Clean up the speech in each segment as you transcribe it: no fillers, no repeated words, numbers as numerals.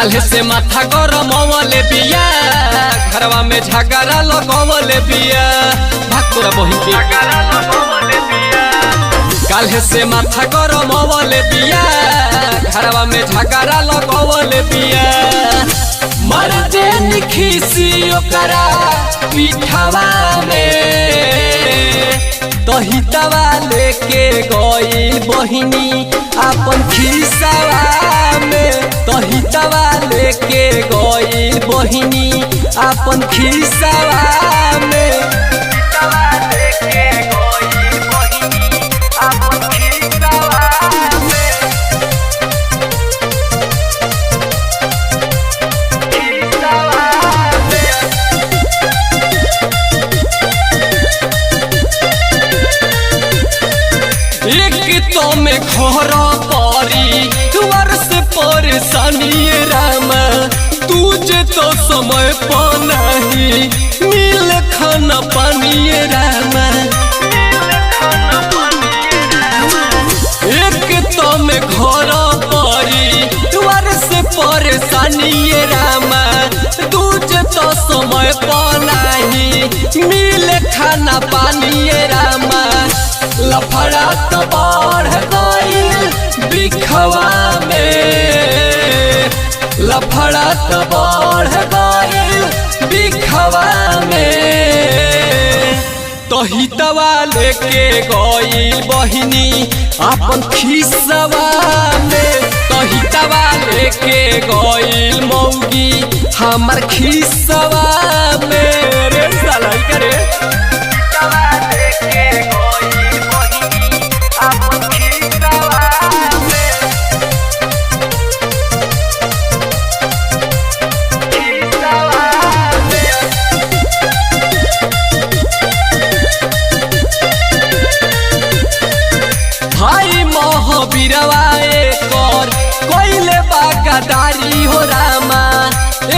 काल्हे से माथा गरम वाले बिया घरवा में झगड़ा लगवले बिया भाकुरा बहिन के काल्हे से माथा गरम वाले बिया घरवा में झगड़ा लगवले बिया मर देनी खीसी ओकरा पीठवा में तहितवा लेके गई बहिनी अपन खिसवा में तहितवा लेके गई बहिनी अपन खिसवा में एक तो में घर परी तुअर से परेशानी रामा तुझे तो समय पर नहीं मिल खाना पानी रामा एक तो में घर परी तुअर से परेशानी रामा तुझे तो समय पर नहीं मिल खाना पानी रामा लफड़ा तो बढ़ गई बिखवा में लफड़ा तो बढ़ गई बिखवा में तहितवा लेके गई बहिनी अपन खिसवा में तहितवा लेके गई मौगी हमार खिसवा में रे साला करे भाई महावीरवाए कर कोइले बागादारी हो रामा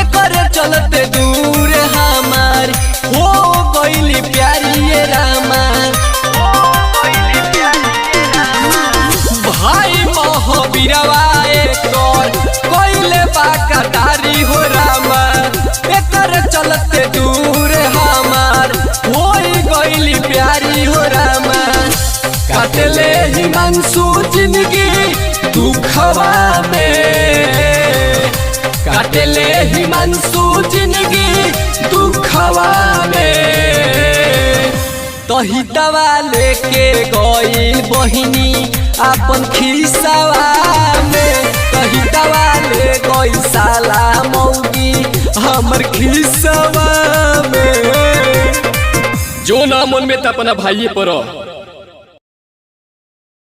एकर चलते दूर हमार हो गइली प्यारी रामा भाई महावीरवाए कर कोइले बागादारी हो रामा एकर चलते दूर हमार हो गइली प्यारी हो रामा काटले हिमांशु जिंदगी दुखवा में काटले हिमांशु जिंदगी दुखवा में तहितवा लेके गई बहिनी अपन खिसवा में तहितवा ले गई साला मौगी हमर खिसवा में जो ना मन में त अपना भाइये पर